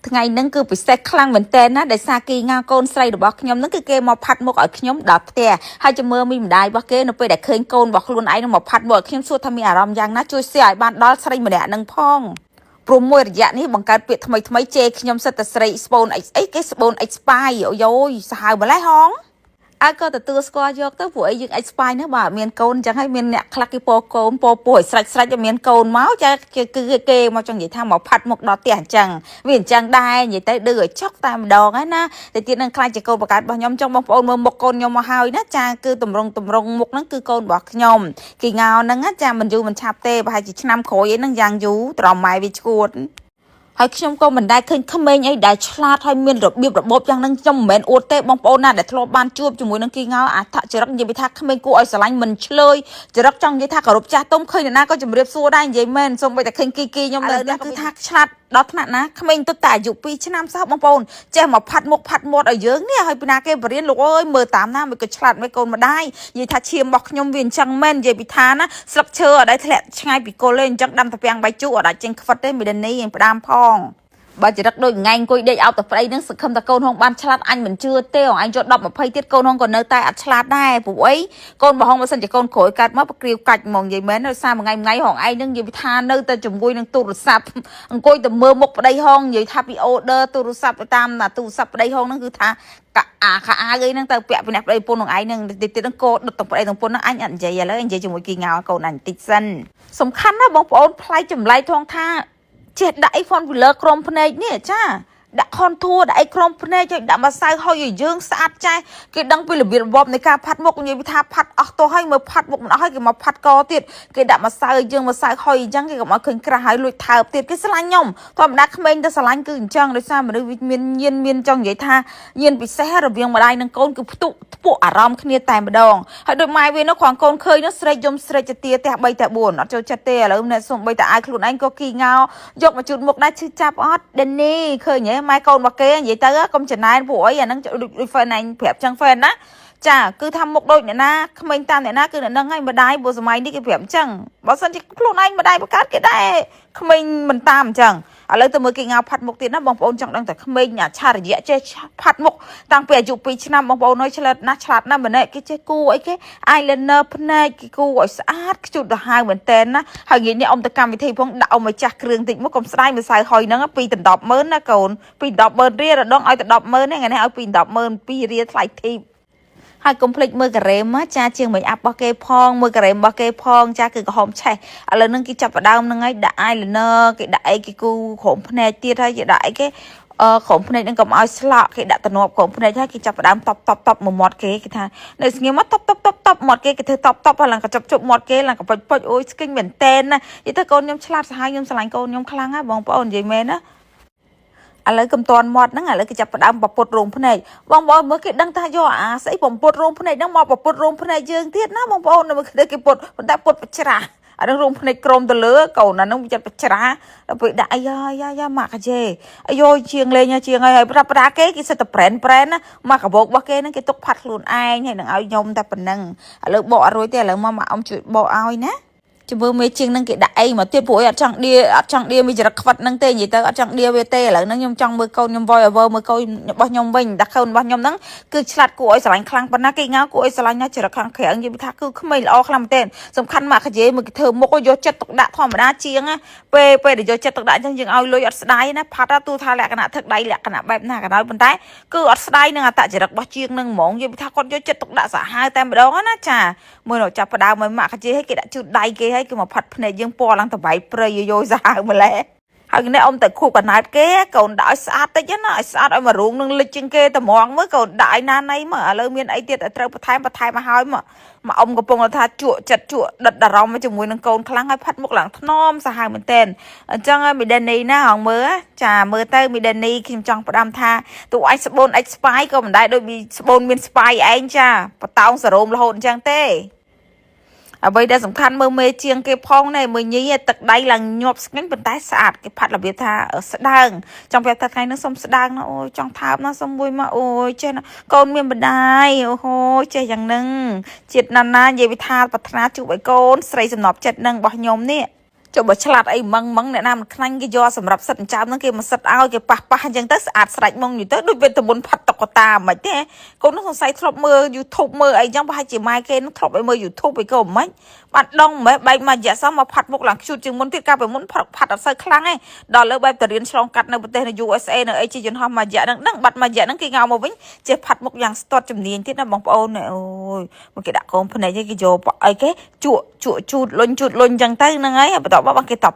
ថ្ងៃហ្នឹងគឺពិសេសខ្លាំងមែនតើណាដែលសារគីងៅកូនស្រីរបស់ខ្ញុំហ្នឹងគឺគេមកផាត់មុខឲ្យខ្ញុំដល់ផ្ទះហើយចាំមើលមីម្ដាយរបស់គេនៅពេលដែលឃើញកូនរបស់ខ្លួនឯងនឹងមកផាត់មុខឲ្យខ្ញុំសួរថាមានអារម្មណ៍យ៉ាងណាជួយ share ឲ្យបានដល់ស្រីម្នាក់ហ្នឹងផងព្រមមួយរយៈនេះបង្កើតពាក្យថ្មីជេរខ្ញុំសិតតែស្រីស្បូន X អីគេស្បូន X spy អូយយសាហាវម្លេះហងអើក៏ទទួលស្គាល់យកទៅព្រោះអីយើង X spy ហ្នឹងបើមានកូនអញ្ចឹងហើយមានអ្នកខ្លះគេពោកូនពោឲ្យស្រេចឲ្យមានកូនមកចាគឺគេមកចង់និយាយថាមកផាត់មុខដល់ផ្ទះអញ្ចឹងវាអញ្ចឹងដែរនិយាយទៅឌឺឲ្យចុកតែម្ដងហ្នឹងណាតែទៀតនឹងខ្លាចជាកូនបង្កើតរបស់ខ្ញុំចង់បងប្អូនមើលមុខកូនខ្ញុំមកហើយណាចាគឺតម្រង់មុខហ្នឹងគឺកូនរបស់ខ្ញុំគេងៅហ្នឹងចាមិនយូរមិនឆាប់ទេប្រហែលជាឆ្នាំក្រោយអីហ្នឹងយ៉ាងយូរត្រមម៉ែវាឈួតហើយខ្ញុំក៏មិនដែលឃើញក្មេងអីដែលឆ្លាតហើយមានរបៀបរបបយ៉ាងហ្នឹងខ្ញុំមិនមែនអួតទេបងប្អូនណាដែលធ្លាប់បានជួបជាមួយនឹងគីងៅអត្ថចរិតនិយាយថាក្មេងគួរឲ្យស្រឡាញ់មិនឆ្លើយចរិតចង់និយាយថាគោរពចាស់ទុំឃើញអ្នកណាក៏ជម្រាបសួរដែរនិយាយមែនសូម្បីតែឃើញគីខ្ញុំនៅនេះគឺថាឆ្លាតដល់ថ្នាក់ណាក្មេងទៅតែអាយុ2ឆ្នាំសោះបងប្អូនចេះមកផាត់មុខផាត់មាត់ឲ្យយើងនេះហើយពីណាគេបរៀនលោកអើយមើលតាមណាមិនក៏ឆ្លាតមិនកូនម្ដាយនិយាយថាឈាមរបស់ខ្ញុំវាអញ្ចឹងមែននិយាយពីថាណាស្លឹកឈើអត់ដែលធ្លាក់ឆ្ងាយពីគល់ទេអញ្ចឹងដាំតាពាំងបាយជក់អត់អាចចេញខ្វិតទេមីដានីឯងផ្ដាំផងបើចរិតដូចថ្ងៃអង្គុយដេកអោបតែប្តីនឹងសង្ឃឹមតែកូនហងបានឆ្លាតអញមិនជឿទេអញចូល10 20ទៀតកូនហងក៏នៅតែអត់ឆ្លាតដែរព្រោះអីកូនបងហងបើសិនជាកូនក្រោយកាត់មកប្រគ្រាវកាច់ហ្មងនិយាយមែនដោយសារមួយថ្ងៃហងឯងនឹងនិយាយថានៅតែជាមួយនឹងទូរស័ព្ទអង្គុយតែមើលមុខប្តីហងនិយាយថាពី order ទូរស័ព្ទទៅតាមទូរស័ព្ទប្តីហងនឹងគឺថាខោអាវអីហ្នឹងទៅពាក់ពីអ្នកប្តីប្រពន្ធនឹងឯងនឹងទៀតនឹងកោដុតទៅប្តីទាំងប្រពន្ធនឹងអញអត់និយាយឥឡូវនិយាយជាមួយគីងៅកូនអញបន្តិចសិនសំខាន់ណាបងប្អូនផ្លៃចម្លែកថងថាចេះដាក់អី formula ក្រុមភ្នែកនេះចាដាក់ contour ដាក់អីក្រុមភ្នែកឲ្យដាក់ម្សៅហុយឲ្យយើងស្អាតចាស់គេដឹងពីរបៀបរបបនៃការផាត់មុខនិយាយថាផាត់អស់ទោះហើយមើលផាត់មុខមិនអស់ហើយគេមកផាត់កទៀតគេដាក់ម្សៅឲ្យយើងម្សៅហុយអញ្ចឹងគេក៏មកឃើញក្រាស់ហើយលួចថើបទៀតគេស្រឡាញ់ខ្ញុំធម្មតាក្មេងទៅស្រឡាញ់គឺអញ្ចឹងដោយសារមនុស្សមានញៀនមានចង់និយាយថាញៀនពិសេសរវាងម្ដាយនិងកូនគឺផ្ទុកពួកអារម្មណ៍គ្នាតែម្ដងហើយដូចម៉ែវានោះគ្រាន់កូនឃើញនោះស្រែកយំស្រែកទៅទាផ្ទះ3តែ4អត់ចូលចិត្តទេឥឡូវអ្នកសុំ3តែអាយខ្លួនឯងក៏គីងៅយកមកជូតមុខដែរឈឺចាប់អត់ដេនីឃើញហ៎ម៉ែកូនរបស់គេនិយាយទៅកុំចំណែនពួកអីអាហ្នឹងដូច fan ឯងប្រាប់ចឹង fan ណាចាគឺថាមុខដូចអ្នកណាក្មេងតាមអ្នកណាគឺអ្នកហ្នឹងហើយម្ដាយព្រោះសម័យនេះគេប្រាប់អញ្ចឹងបើសិនជាខ្លួនឯងម្ដាយបង្កើតគេដែរក្មេងមិនតាមអញ្ចឹងឥឡូវទៅមើលគេងៅផាត់មុខទៀតណាបងប្អូនចង់ដឹងតែក្មេងអាឆារយៈចេះផាត់មុខតាំងពីអាយុ2ឆ្នាំបងប្អូនអើយឆ្លាតណាស់ម្នាក់គេចេះគូអីគេ eyeliner ភ្នែកគេគូឲ្យស្អាតខ្ជូតទៅហើយមែនតើណាហើយងាយនេះអ៊ំទៅកម្មវិធីផងដាក់អ៊ំឲ្យចាស់គ្រឿងតិចមកកុំស្ដាយម្សៅហុយហ្នឹងពី100000ណាកូនពី100000រៀលរដងឲ្យតែ100000ហ្នឹងថ្ងៃនេះឲ្យពី100000រៀលថ្លៃធីបហើយកុំភ្លេចមើលការ៉េមចាជាង make up របស់គេផងមើលការ៉េមរបស់គេផងចាគឺក្រហមឆេះឥឡូវហ្នឹងគេចាប់ផ្ដើមហ្នឹងហើយដាក់ eyeliner គេដាក់អីគេគូក្រុមភ្នែកទៀតហើយគេដាក់អីគេក្រុមភ្នែកហ្នឹងកុំឲ្យស្លក់គេដាក់តំណប់ក្រុមភ្នែកហើយគេចាប់ផ្ដើមតបមួយមាត់គេថានៅស្ងៀមមកតបមាត់គេធ្វើតបហើយឡើងកញ្ចប់ជប់មាត់គេឡើងកពុចអូយស្គិញមែនតែនណានិយាយទៅកូនខ្ញុំឆ្លាតសាហាវខ្ញុំស្រឡាញ់កូនខ្ញុំខ្លាំងហើយបងប្អូននិយាយមែនណាឥឡូវកំតន់មាត់ហ្នឹងឥឡូវគេចាប់ផ្ដើមបពុតរោមភ្នែកបងប្អូនមើលគេដឹងថាយកអាស្អីបំពុតរោមភ្នែកហ្នឹងមកបពុតរោមភ្នែកយើងទៀតណាបងប្អូនមើលគេពុតប៉ុន្តែពុតបច្រាអានឹងរោមភ្នែកក្រមទៅលើកូនអានឹងវាចិត្តបច្រាដល់ពេលដាក់អីយ៉ាម៉ាក់កាជេអាយជាងលេងជាងហើយប្រាប់គេសិតតែប្រែនណាមកកបោករបស់គេហ្នឹងគេទុកផាត់ខ្លួនឯងហើយនឹងឲ្យខ្ញុំតែប៉ុណ្ណឹងឥឡូវបកអត់រួចទេឥឡូវមកអ៊ំជួយបកឲ្យណាជំរឿមេជាងនឹងគេដាក់អីមកទៀតពួកអត់ចង់ដៀមានចរិតខ្វិតនឹងទេនិយាយទៅអត់ចង់ដៀវាទេឥឡូវហ្នឹងខ្ញុំចង់មើលកូនខ្ញុំ voice over មើលកូនរបស់ខ្ញុំវិញដាក់កូនរបស់ខ្ញុំហ្នឹងគឺឆ្លាតគួរឲ្យស្រឡាញ់ខ្លាំងប៉ុណ្ណាគេងៅគួរឲ្យស្រឡាញ់ណាស់ចរិតខាងក្រៅនិយាយថាគឺក្មេងល្អខ្លាំងមែនទែនសំខាន់មកកាជេមើលគេធ្វើមុខយកចិត្តទុកដាក់ធម្មតាជាងពេលដែលយកចិត្តទុកដាក់អញ្ចឹងយើងឲ្យលុយអត់ស្ដាយណាផាត់ទូថាលក្ខណៈទឹកដៃលក្ខណៈបែបណាក៏ដោយប៉ុន្តែគឺអត់ស្ដាយនឹងអត្តចរិតរបស់ជាងនឹងហ្មងនិយាយថាគាត់យកចិត្តទុកដាក់សាហាវតែម្ដងណាចាមើលចាប់ផ្ដើមមកម៉ាក់កាជេឲ្យគេដាក់ជូតដៃគេឲ្យគេមកផាត់ភ្នែកយើងពណ៌ឡើងតវៃព្រៃយោសាហាវម្លេះហើយនេះអ៊ំតែខូបកណើតគេកូនដាក់ឲ្យស្អាតតិចណាឲ្យស្អាតឲ្យមួយរូងនឹងលិចជាងគេត្មងមើលកូនដាក់ឲ្យណាណៃមើលឥឡូវមានអីទៀតត្រូវបន្ថែមមកហើយមកអ៊ំកំពុងថាជក់ចិត្តជក់ដិតអារម្មណ៍ជាមួយនឹងកូនខ្លាំងឲ្យផាត់មុខឡើងថ្នមសាហាវមែនតែនអញ្ចឹងមីដានីណាហងមើលចាមើលទៅមីដានីខ្ញុំចង់ផ្ដាំថាទូអញស្បូនអិចស្ប៉ាយក៏មិនដែរដូចស្បូនមានស្ប៉ាយឯងចាបតោងសរោមរហូតអញ្ចឹងទេអ្វីដែលសំខាន់មើលមេជាងគេផងណែមើលញីទឹកដៃឡើងញាប់ស្ងាញ់ប៉ុន្តែស្អាតគេផាត់របៀបថាស្ដើងចង់ប្រាប់ថាថ្ងៃនេះសុំស្ដើងណាអូយចង់ថើបណាសុំមួយមកអូយចេះកូនមានម្ដាយអូហូចេះយ៉ាងហ្នឹងជាតិណាស់ណានិយាយថាប្រាថ្នាជួបឲ្យកូនស្រីសំណប់ចិត្តនឹងរបស់ខ្ញុំនេះ ចុះបើឆ្លាតអីម៉ងអ្នកណាមិនខ្លាញ់គេយកសម្រាប់សិតអញ្ចាំហ្នឹងគេមកសិតឲ្យគេប៉ះអញ្ចឹងទៅស្អាតស្រេចហ្មងយូរទៅដូចវេទមន្តផាត់តុកតាមិនទេកូននោះសង្ស័យធ្លាប់មើល YouTube មើលអីចឹងប្រហែលជាម៉ែគេនឹងធ្លាប់ឲ្យមើល YouTube ឯក៏មិនបាត់ដងមិនបែកមករយៈសោះមកផាត់មុខឡើងខ្ជូតជាងមុនទៀតកាលពីមុនផាត់អត់សូវខ្លាំងទេដល់លើបែបទៅរៀនឆ្លងកាត់នៅប្រទេសនៅ USA នៅអីជាយន្តហោះមករយៈហ្នឹងបាត់មករយៈហ្នឹងគេងៅមកវិញចេះផាត់មុខយ៉ាងស្ទាត់ជំនាញទៀតណាបងប្អូនអូយមកគេដាក់កូនភ្នែកគេយកអីគេជក់ជូតលុញអញ្ចឹងទៅហ្នឹងហើយបន្ទាប់មកគេតប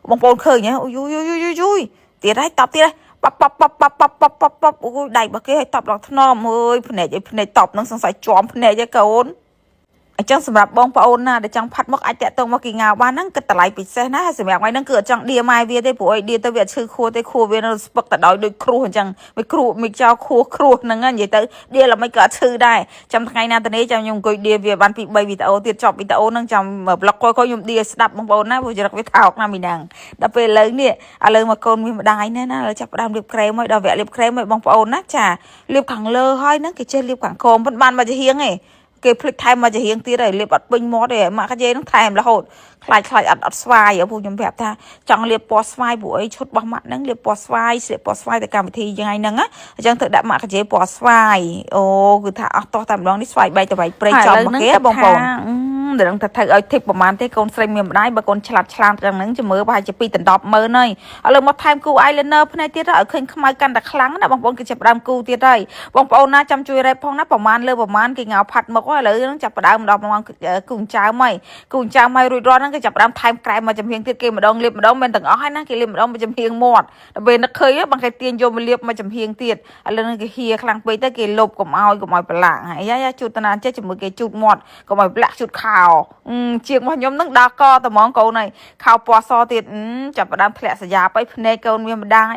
បងប្អូនឃើញហ៎អូយទៀតហើយតបទៀតហើយប៉បអូយដៃរបស់គេឲ្យតបដល់ថ្នមអើយភ្នែកតបនឹងសង្ស័យជាប់ភ្នែកឯកូនអញ្ចឹងសម្រាប់បងប្អូនណាដែលចង់ផាត់មុខអាចតាក់ទងមកគីងាបានហ្នឹងគិតតម្លៃពិសេសណាហើយសម្រាប់ថ្ងៃហ្នឹងគឺអត់ចង់ឌៀម៉ែវាទេព្រោះឲ្យឌៀទៅវាអត់ឈឺខួរទេខួរវានៅស្ពឹកទៅដោយដូចគ្រួសអញ្ចឹងវាគ្រួមិនចោលខួរហ្នឹងនិយាយទៅឌៀល្មិចក៏អត់ឈឺដែរចាំថ្ងៃណាទៅនេះចាំខ្ញុំអង្គុយឌៀវាបានពី3វីដេអូទៀតចប់វីដេអូហ្នឹងចាំប្លុកខ្ញុំឌៀស្ដាប់បងប្អូនណាព្រោះចរិតវាថោកណាមីណាំងដល់ពេលឥឡូវនេះឥឡូវមកកូនមានម្ដាយណាឥឡូវចាប់ផ្ដើមលាបក្រែមហើយដល់វគ្គលាបក្រែមហើយបងប្អូនណាចាលាបខាងលើហើយហ្នឹងគេចេះលាបខាងក្រោមមិនបានមកជាហៀងទេគេភ្លេចថែមមកជារៀងទៀតហើយលាបអត់ពេញមាត់ទេម៉ាក់កាជេនឹងថែមរហូតខ្លាចអត់ស្វាយពួកខ្ញុំប្រាប់ថាចង់លាបពណ៌ស្វាយព្រោះអីឈុតរបស់ម៉ាក់ហ្នឹងលាបពណ៌ស្វាយស្លៀកពណ៌ស្វាយទៅកម្មវិធីយ៉ាងហ្នឹងអញ្ចឹងត្រូវដាក់ម៉ាក់កាជេពណ៌ស្វាយអូគឺថាអស់តោះតែម្ដងនេះស្វាយបែកទៅបែកព្រៃចំមកគេបងប្អូនដល់ថាត្រូវឲ្យធីបប្រហែលទេកូនស្រីមានម្ដាយបើកូនឆ្លាតយ៉ាងហ្នឹងចាំមើលប្រហែលជា2ដល់10ម៉ឺនហើយឥឡូវមកថែមគូ eyeliner ផ្នែកទៀតឲ្យឃើញខ្មៅកាន់តែខ្លាំងណាបងប្អូនគឺចាប់ផ្ដើមគូទៀតហើយបងប្អូនណាចាំជួយរ៉េបផងណាប្រហែលលើប្រហែលគេងៅផាត់មុខឥឡូវហ្នឹងចាប់ផ្ដើមដល់ប្រហែលគូចៅហើយរួចរាល់ហ្នឹងគេចាប់ផ្ដើមថែមក្រែមមកចំហៀងទៀតគេម្ដងលាបម្ដងមិនទាំងអស់ហើយណាគេលាបម្ដងមកចំហៀងមាត់ដល់ពេលនឹកឃើញបងគេទាញយកមកលាបមកចំហៀងទៀតឥឡូវហ្នឹងគេហៀខ្លាំងពេកទៅគេលុបកុំឲ្យប្រឡាក់ហើយយ៉ាជូតតាណាចេះជាមួយគេជូតមាត់កុំឲ្យប្រឡាក់ជូតខោជាងរបស់ខ្ញុំហ្នឹងដល់កតែហ្មងកូនហើយខោពណ៌សទៀតចាប់ផ្ដើមធ្លាក់សាយ៉ាប់ឲ្យភ្នែកកូនវាម្ដាយ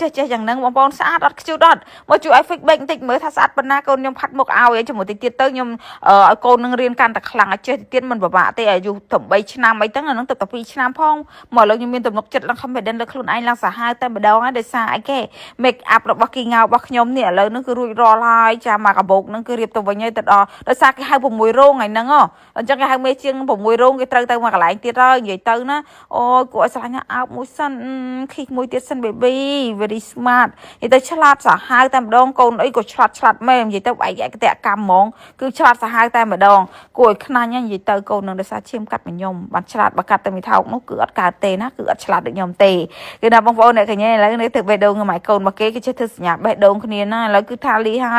ចេះយ៉ាងហ្នឹងបងប្អូនស្អាតអត់ខ្ជូតអត់មកជួយឲ្យ fix back បន្តិចមើលថាស្អាតប៉ុណ្ណាកូនខ្ញុំផាត់មុខឲ្យជាមួយតិចទៀតទៅខ្ញុំឲ្យកូននឹងរៀនកាន់តែខ្លាំងឲ្យចេះទៀតមិនពិបាកទេអាយុ8ឆ្នាំអីហ្នឹងហ្នឹងទៅតែ2ឆ្នាំផងមកឥឡូវខ្ញុំមានទំនុកចិត្តឡើង confidence លើខ្លួនឯងឡើងសាហាវតែម្ដងហើយដោយសារអីគេ make up របស់គីងារបស់ខ្ញុំនេះឥឡូវហ្នឹងគឺរួចរាល់ហើយចាមកកាបូកហ្នឹងគឺរៀបទៅវិញហើយទៅដល់ដោយសារគេហៅ6រោងហ្នឹងអញ្ចឹងគេហៅមេជាង6រោងគេត្រូវទៅមកកន្លែងទៀតហើយនិយាយទៅណាអូយគួរឲ្យស្រឡាញ់អោបមួយសិនខីមួយទៀតសិន baby very smart និយាយទៅឆ្លាតសាហាវតែម្ដងកូនអីក៏ឆ្លាតមែននិយាយទៅឯកតកម្មហ្មងគឺឆ្លាតសាហាវតែម្ដងគួរឲ្យខ្នាញ់និយាយទៅកូននឹងដោយសារឈាមកាត់មកខ្ញុំបានឆ្លាតបើកាត់ទៅមីថោកនោះគឺអត់កើតទេណាគឺអត់ឆ្លាតដូចខ្ញុំទេគឺណាបងប្អូនអ្នកកញ្ញាឥឡូវនេះធ្វើបេះដូងខ្ញុំឲ្យកូនមកគេចេះធ្វើសញ្ញាបេះដូងគ្នាណាឥឡូវគឺថាលីហើយ